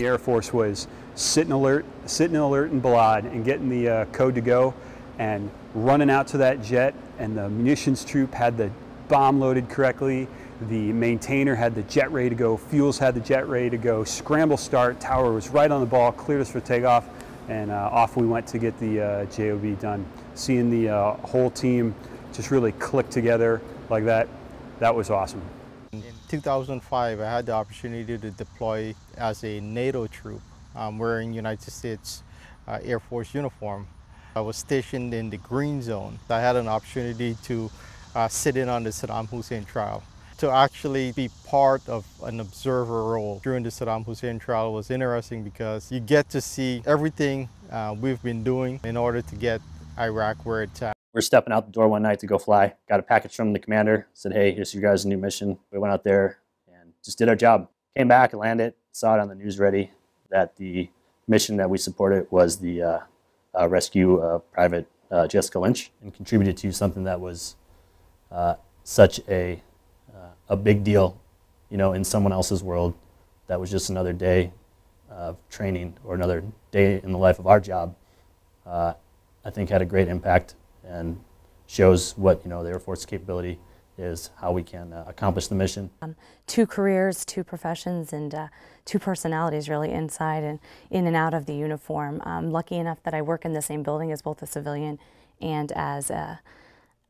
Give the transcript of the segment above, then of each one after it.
the Air Force was sitting alert in Balad and getting the code to go and running out to that jet, and the munitions troop had the bomb loaded correctly, the maintainer had the jet ready to go, fuels had the jet ready to go, scramble start, tower was right on the ball, cleared us for takeoff, and off we went to get the JOB done. Seeing the whole team just really click together like that, that was awesome. In 2005, I had the opportunity to deploy as a NATO troop wearing United States Air Force uniform. I was stationed in the Green Zone. I had an opportunity to sit in on the Saddam Hussein trial. To actually be part of an observer role during the Saddam Hussein trial was interesting because you get to see everything we've been doing in order to get Iraq where it's at. We were stepping out the door one night to go fly. Got a package from the commander, said, hey, here's your guys' new mission. We went out there and just did our job. Came back and landed, saw it on the news ready that the mission that we supported was the rescue of Private Jessica Lynch, and contributed to something that was such a big deal, you know, in someone else's world. That was just another day of training or another day in the life of our job. I think had a great impact and shows what, you know, the Air Force capability is, how we can accomplish the mission. 2 careers, 2 professions, and 2 personalities really inside and in and out of the uniform. I'm lucky enough that I work in the same building as both a civilian and as a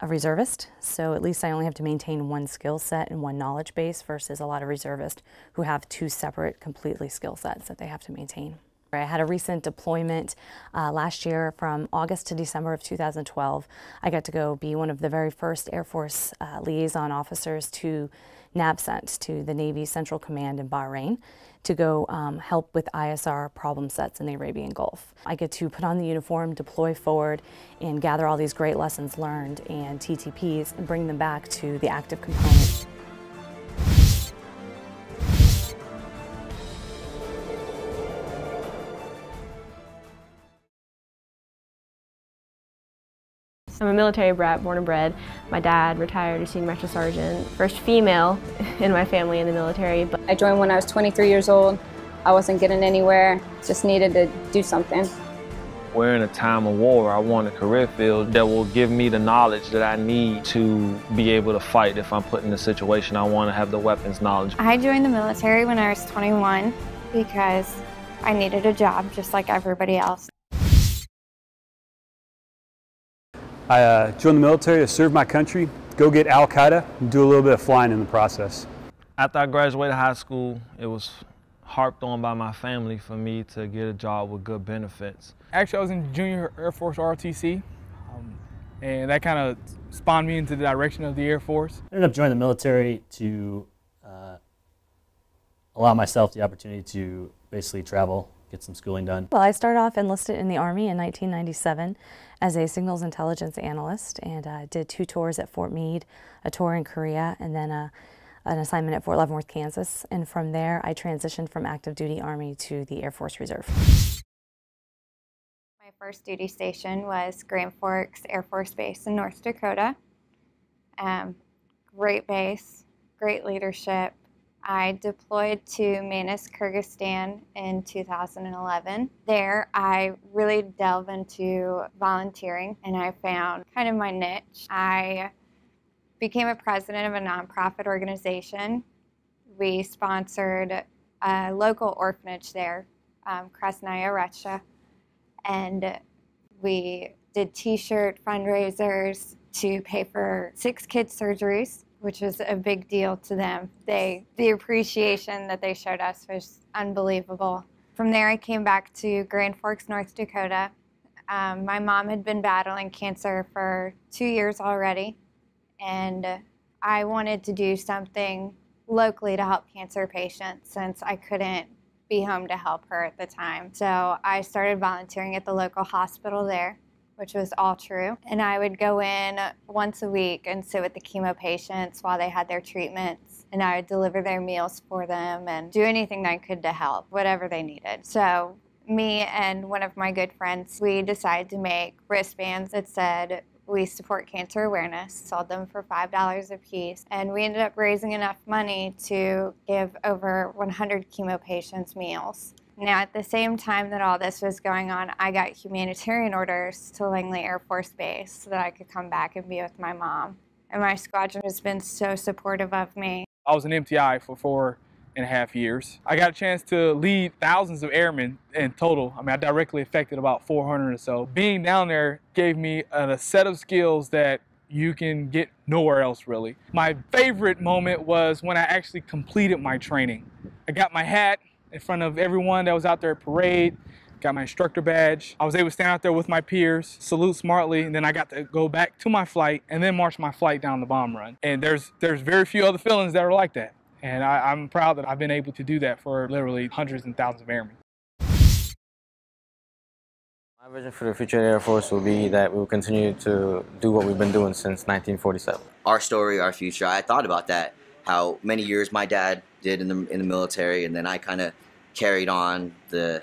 reservist, so at least I only have to maintain 1 skill set and 1 knowledge base versus a lot of reservists who have 2 separate completely skill sets that they have to maintain. I had a recent deployment last year from August to December of 2012. I got to go be one of the very first Air Force liaison officers to NAVCENT, to the Navy Central Command in Bahrain, to go help with ISR problem sets in the Arabian Gulf. I get to put on the uniform, deploy forward, and gather all these great lessons learned and TTPs and bring them back to the active component. I'm a military brat, born and bred. My dad retired as Senior Master Sergeant, first female in my family in the military. But I joined when I was 23 years old. I wasn't getting anywhere, just needed to do something. We're in a time of war. I want a career field that will give me the knowledge that I need to be able to fight if I'm put in a situation. I want to have the weapons knowledge. I joined the military when I was 21 because I needed a job just like everybody else. I joined the military to serve my country, go get Al-Qaeda, and do a little bit of flying in the process. After I graduated high school, it was harped on by my family for me to get a job with good benefits. Actually, I was in Junior Air Force ROTC, and that kind of spawned me into the direction of the Air Force. I ended up joining the military to allow myself the opportunity to basically travel, get some schooling done. Well, I started off enlisted in the Army in 1997 as a signals intelligence analyst, and did 2 tours at Fort Meade, a tour in Korea, and then an assignment at Fort Leavenworth, Kansas. And from there, I transitioned from active duty Army to the Air Force Reserve. My first duty station was Grand Forks Air Force Base in North Dakota. Great base, great leadership. I deployed to Manas, Kyrgyzstan in 2011. There, I really delved into volunteering, and I found kind of my niche. I became a president of a nonprofit organization. We sponsored a local orphanage there, Krasnaya Rechta, and we did t-shirt fundraisers to pay for 6 kids' surgeries, which was a big deal to them. The appreciation that they showed us was unbelievable. From there, I came back to Grand Forks, North Dakota. My mom had been battling cancer for 2 years already, and I wanted to do something locally to help cancer patients since I couldn't be home to help her at the time. So I started volunteering at the local hospital there, which was all true. And I would go in once a week and sit with the chemo patients while they had their treatments. And I would deliver their meals for them and do anything I could to help, whatever they needed. So me and one of my good friends, we decided to make wristbands that said, "We support cancer awareness," sold them for $5 a piece. And we ended up raising enough money to give over 100 chemo patients meals. Now, at the same time that all this was going on, I got humanitarian orders to Langley Air Force Base so that I could come back and be with my mom. And my squadron has been so supportive of me. I was an MTI for 4.5 years. I got a chance to lead thousands of airmen in total. I mean, I directly affected about 400 or so. Being down there gave me a set of skills that you can get nowhere else, really. My favorite moment was when I actually completed my training. I got my hat in front of everyone that was out there at parade, got my instructor badge. I was able to stand out there with my peers, salute smartly, and then I got to go back to my flight and then march my flight down the bomb run. And there's very few other feelings that are like that. And I'm proud that I've been able to do that for literally hundreds and thousands of airmen. My vision for the future of the Air Force will be that we will continue to do what we've been doing since 1947. Our story, our future. I thought about that, how many years my dad did in the military, and then I kind of carried the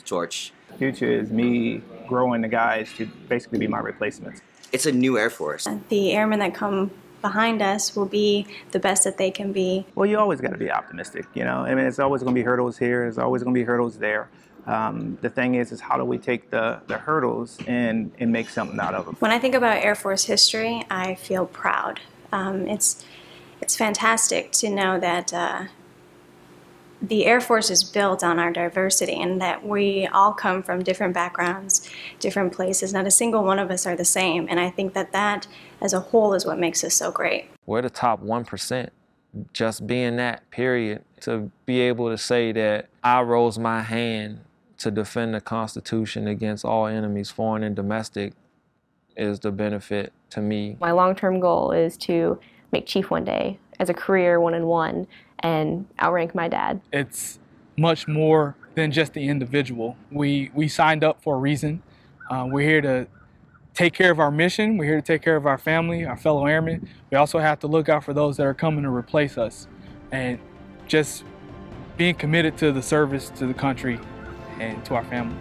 torch. The future is me growing the guys to basically be my replacements. It's a new Air Force. The airmen that come behind us will be the best that they can be. Well, you always got to be optimistic, you know. I mean, it's always going to be hurdles here. There's always going to be hurdles there. The thing is how do we take the hurdles and make something out of them? When I think about Air Force history, I feel proud. It's fantastic to know that the Air Force is built on our diversity and that we all come from different backgrounds, different places. Not a single one of us are the same, and I think that as a whole is what makes us so great. We're the top 1%. Just being that, period, to be able to say that I rose my hand to defend the Constitution against all enemies, foreign and domestic, is the benefit to me. My long-term goal is to make chief one day as a career 1-in-1 and outrank my dad. It's much more than just the individual. We signed up for a reason. We're here to take care of our mission. We're here to take care of our family, our fellow airmen. We also have to look out for those that are coming to replace us. And just being committed to the service to the country and to our family.